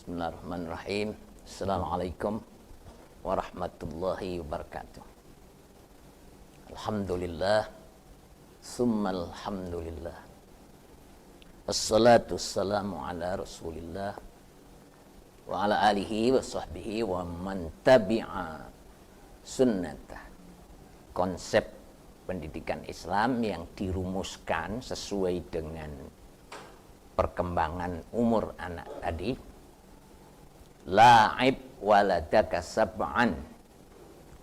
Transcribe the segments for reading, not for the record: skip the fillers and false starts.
Bismillahirrahmanirrahim. Assalamualaikum warahmatullahi wabarakatuh. Alhamdulillah, summal hamdulillah. Assalatu wassalamu ala rasulillah wa ala alihi wa sahbihi wa man tabi'a sunnatah. Konsep pendidikan Islam yang dirumuskan sesuai dengan perkembangan umur anak tadi. La'ib waladaka sab'an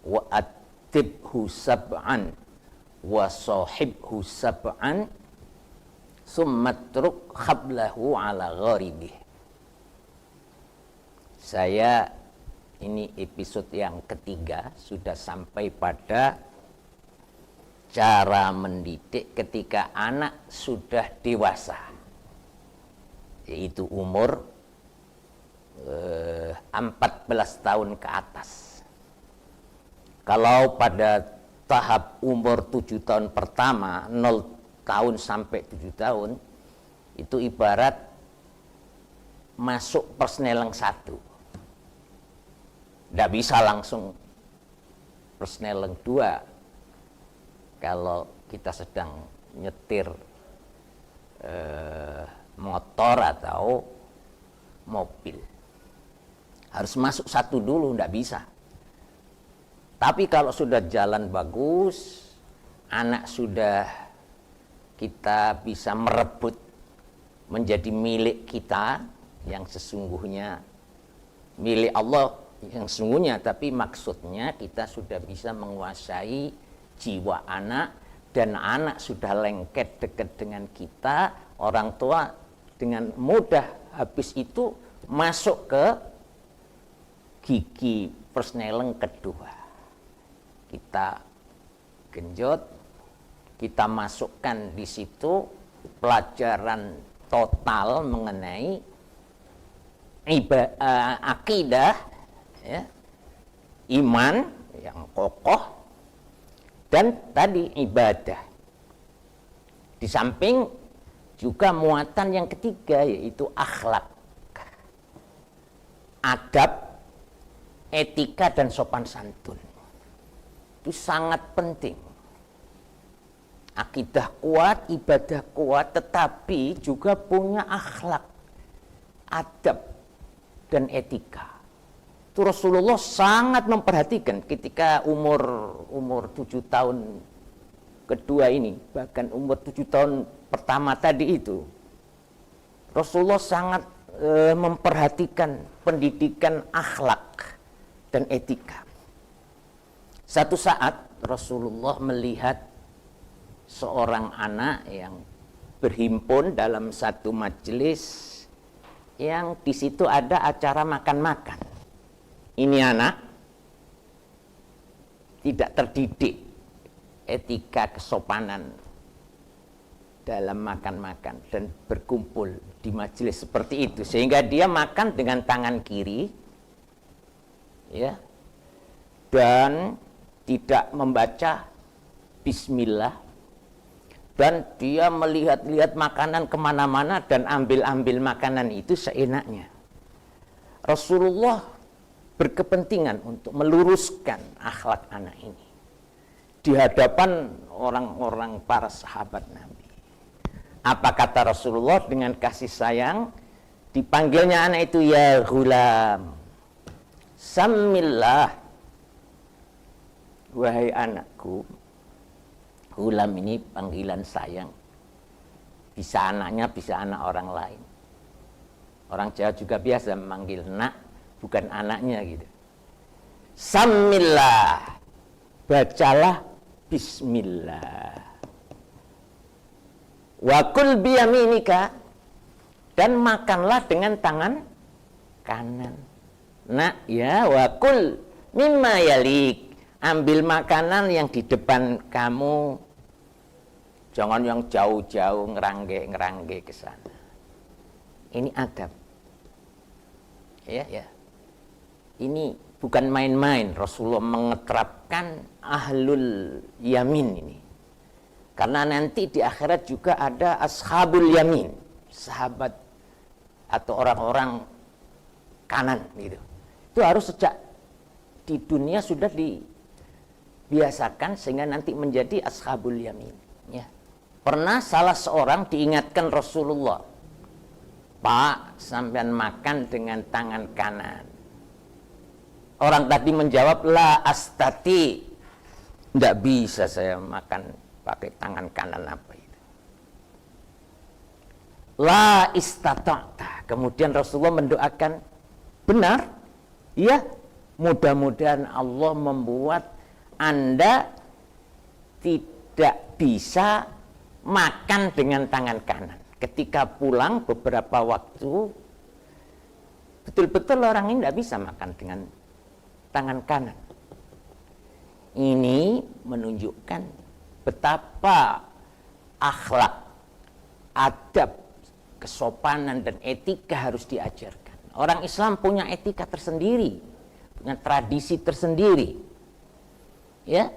wa attibhu sab'an wa sahibhu sab'an summatruk khablahu ala gharibih. Saya ini episode yang ketiga, sudah sampai pada cara mendidik ketika anak sudah dewasa, yaitu umur 14 tahun ke atas. Kalau pada tahap umur 7 tahun pertama, 0 tahun sampai 7 tahun, itu ibarat masuk persneleng 1. Tidak bisa langsung persneleng 2 kalau kita sedang nyetir motor atau mobil. Harus masuk 1 dulu, tidak bisa. Tapi kalau sudah jalan bagus, anak sudah kita bisa merebut menjadi milik kita yang sesungguhnya, milik Allah yang sesungguhnya, tapi maksudnya kita sudah bisa menguasai jiwa anak, dan anak sudah lengket dekat dengan kita, orang tua dengan mudah habis itu masuk ke gigi persneleng kedua. Kita genjot, kita masukkan di situ pelajaran total mengenai akidah, ya, iman yang kokoh, dan tadi ibadah. Di samping juga muatan yang ketiga, yaitu akhlak, adab, etika, dan sopan santun. Itu sangat penting. Akidah kuat, ibadah kuat, tetapi juga punya akhlak, adab, dan etika. Itu Rasulullah sangat memperhatikan ketika umur 7 tahun kedua ini, bahkan umur 7 tahun pertama tadi itu. Rasulullah sangat memperhatikan pendidikan akhlak dan etika. Satu saat Rasulullah melihat seorang anak yang berhimpun dalam satu majelis yang di situ ada acara makan-makan. Ini anak tidak terdidik etika kesopanan dalam makan-makan dan berkumpul di majelis seperti itu, sehingga dia makan dengan tangan kiri, ya, dan tidak membaca bismillah, dan dia melihat-lihat makanan kemana-mana dan ambil-ambil makanan itu seenaknya. Rasulullah berkepentingan untuk meluruskan akhlak anak ini di hadapan orang-orang para sahabat Nabi. Apa kata Rasulullah dengan kasih sayang? Dipanggilnya anak itu, ya ghulam, samillah, wahai anakku. Ghulam ini panggilan sayang. Bisa anaknya, bisa anak orang lain. Orang Jawa juga biasa memanggil nak, bukan anaknya gitu. Samillah, bacalah bismillah. Wa kul biyaminika, dan makanlah dengan tangan kanan. Nak ya, wa kul mimma yalik, ambil makanan yang di depan kamu, jangan yang jauh-jauh ngerangge ke sana. Ini adab. Ya. Ini bukan main-main. Rasulullah mengeterapkan ahlul yamin ini. Karena nanti di akhirat juga ada ashabul yamin, sahabat atau orang-orang kanan gitu. Itu harus sejak di dunia sudah dibiasakan sehingga nanti menjadi ashabul yamin. Ya. Pernah salah seorang diingatkan Rasulullah, Pak, sampean makan dengan tangan kanan. Orang tadi menjawab, la astati, tidak bisa saya makan pakai tangan kanan apa itu. La istata'ta. Kemudian Rasulullah mendoakan, benar, ya, mudah-mudahan Allah membuat Anda tidak bisa makan dengan tangan kanan. Ketika pulang beberapa waktu, betul-betul orang ini tidak bisa makan dengan tangan kanan. Ini menunjukkan betapa akhlak, adab, kesopanan dan etika harus diajarkan. Orang Islam punya etika tersendiri, punya tradisi tersendiri. Ya.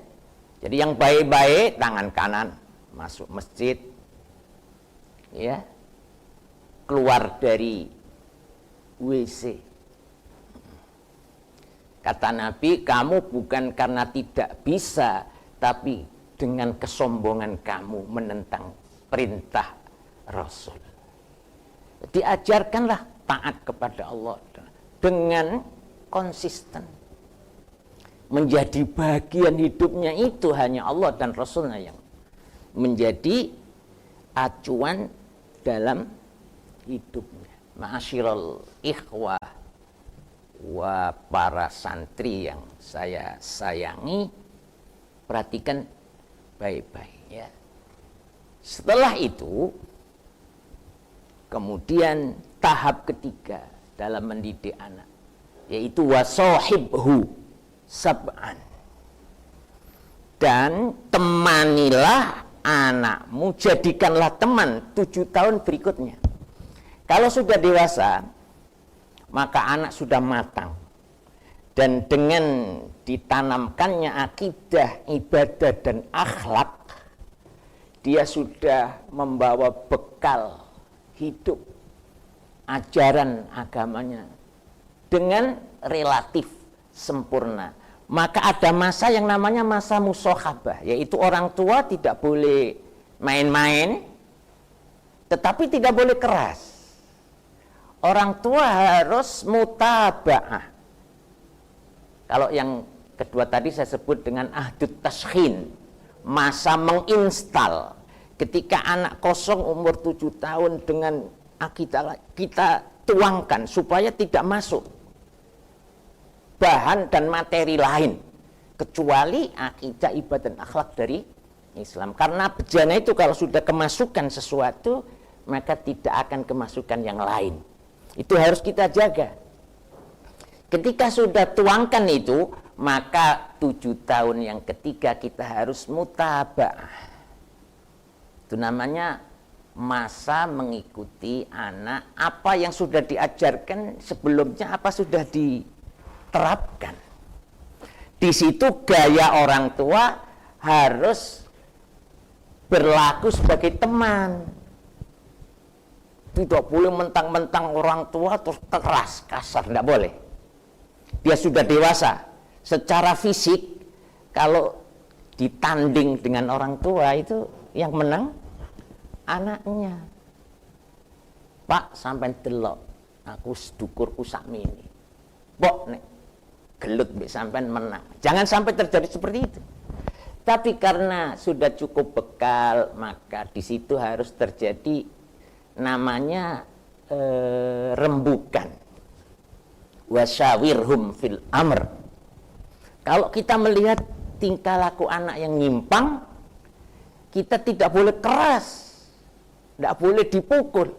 Jadi yang baik-baik tangan kanan, masuk masjid, ya, keluar dari WC. Kata Nabi, kamu bukan karena tidak bisa, tapi dengan kesombongan kamu menentang perintah Rasul. Diajarkanlah taat kepada Allah dengan konsisten. Menjadi bagian hidupnya itu hanya Allah dan Rasulnya yang menjadi acuan dalam hidupnya. Ma'asyiral ikhwah wa para santri yang saya sayangi, perhatikan baik-baik ya. Setelah itu kemudian tahap ketiga dalam mendidik anak, yaitu wasohibhu sab'an, dan temanilah anakmu, jadikanlah teman 7 tahun berikutnya. Kalau sudah dewasa, maka anak sudah matang, dan dengan ditanamkannya akidah, ibadah dan akhlak, dia sudah membawa bekal hidup, ajaran agamanya dengan relatif sempurna. Maka ada masa yang namanya masa musohabah, yaitu orang tua tidak boleh main-main, tetapi tidak boleh keras. Orang tua harus mutabaah. Kalau yang kedua tadi saya sebut dengan ahdut tashkhin, masa menginstal. Ketika anak kosong umur 7 tahun dengan akidah, kita tuangkan supaya tidak masuk bahan dan materi lain kecuali akidah, ibadah dan akhlak dari Islam. Karena bejana itu kalau sudah kemasukan sesuatu, maka tidak akan kemasukan yang lain. Itu harus kita jaga. Ketika sudah tuangkan itu, maka 7 tahun yang ketiga kita harus mutabaah. Itu namanya masa mengikuti anak, apa yang sudah diajarkan sebelumnya, apa sudah diterapkan. Di situ gaya orang tua harus berlaku sebagai teman. Tidak boleh mentang-mentang orang tua terus keras, kasar, tidak boleh. Dia sudah dewasa. Secara fisik, kalau ditanding dengan orang tua itu yang menang anaknya. Pak, sampai delok, aku sedukurku sakmini. Pok, nek gelut mbek sampean menang. Jangan sampai terjadi seperti itu. Tapi karena sudah cukup bekal, maka di situ harus terjadi namanya rembukan. Wasyawirhum fil amr. Kalau kita melihat tingkah laku anak yang nyimpang, kita tidak boleh keras, tidak boleh dipukul,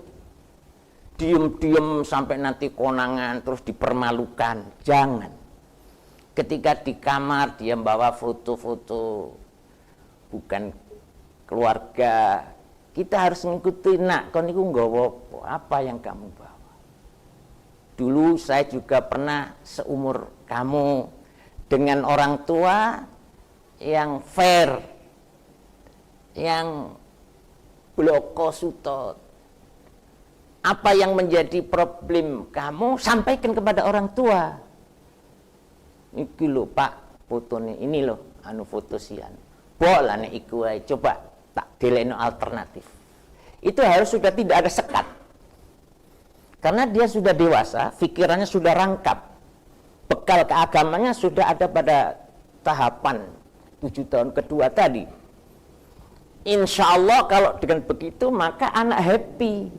diem-diem sampai nanti konangan terus dipermalukan. Jangan. Ketika di kamar dia bawa foto-foto bukan keluarga, kita harus mengikuti, nak, kau niku nggawa apa yang kamu bawa. Dulu saya juga pernah seumur kamu dengan orang tua yang fair, yang bloko sutot. Apa yang menjadi problem kamu, sampaikan kepada orang tua. Iki lho Pak, fotone ini loh, anu foto sian. Bola nek iku ae, coba tak delekno alternatif. Itu harus sudah tidak ada sekat. Karena dia sudah dewasa, pikirannya sudah rangkap. Bekal keagamanya sudah ada pada tahapan 7 tahun kedua tadi. Insya Allah kalau dengan begitu maka anak happy.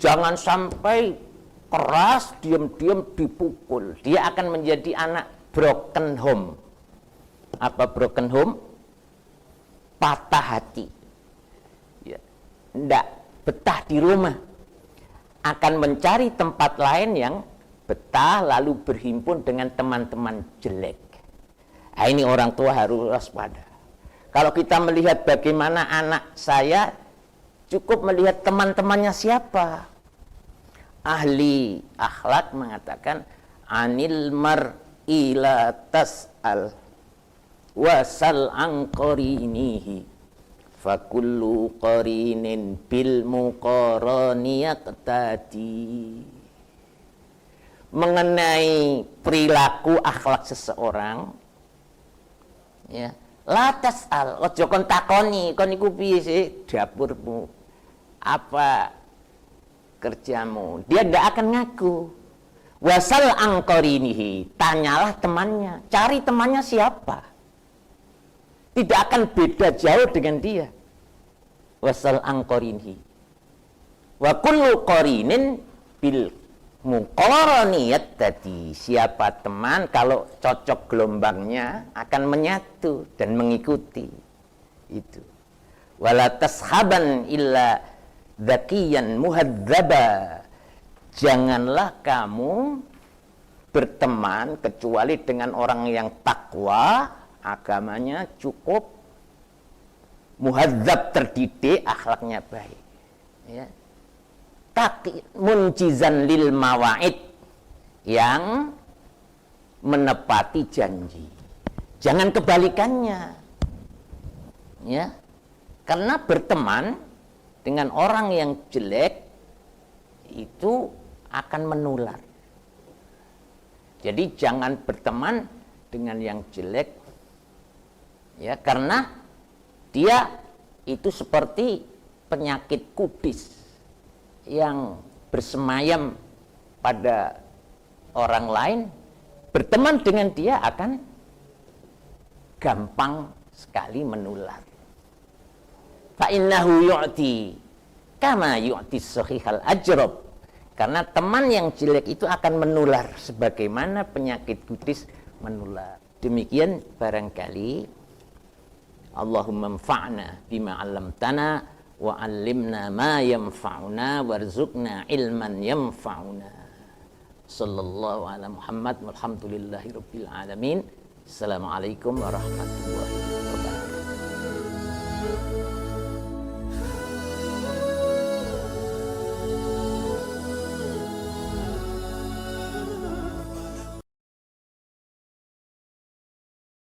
Jangan sampai keras, diam-diam dipukul. Dia akan menjadi anak broken home. Apa broken home? Patah hati. Ya. Nggak betah di rumah. Akan mencari tempat lain yang betah, lalu berhimpun dengan teman-teman jelek. Nah, ini orang tua harus waspada. Kalau kita melihat bagaimana anak saya, cukup melihat teman-temannya siapa. Ahli akhlak mengatakan, anil mar'i la tas'al wasal an qarinihi fakullu qarinin bil muqarani yaqtadi. Mengenai perilaku akhlak seseorang, ya, la tas'al, ojo kon takoni, kon iku piye sih dapurmu, apa kerjamu, dia tidak akan ngaku. Wasal angkorinihi, tanyalah temannya, cari temannya siapa, tidak akan beda jauh dengan dia. Wasal angkorinihi, wa kullu qarinin bil muqaraniyat tadi, siapa teman kalau cocok gelombangnya akan menyatu dan mengikuti itu. Wala tashaban illa zakiyan muhadzaba, janganlah kamu berteman kecuali dengan orang yang takwa, agamanya cukup, muhadzab terdidik, akhlaknya baik, ya. Munjizan lil mawaid, yang menepati janji. Jangan kebalikannya, ya. Karena berteman dengan orang yang jelek itu akan menular. Jadi jangan berteman dengan yang jelek, ya, karena dia itu seperti penyakit kudis yang bersemayam pada orang lain. Berteman dengan dia akan gampang sekali menular. Fa'innahu yu'ti kama yu'ti sahihal ajrab, karena teman yang jelek itu akan menular sebagaimana penyakit kudis menular. Demikian barangkali. Allahumma anfa'na bima 'allamtana wa 'allimna ma yanfa'una warzuqna ilman yanfa'una. Sallallahu ala Muhammad walhamdulillahi rabbil alamin. Assalamualaikum warahmatullahi wabarakatuh.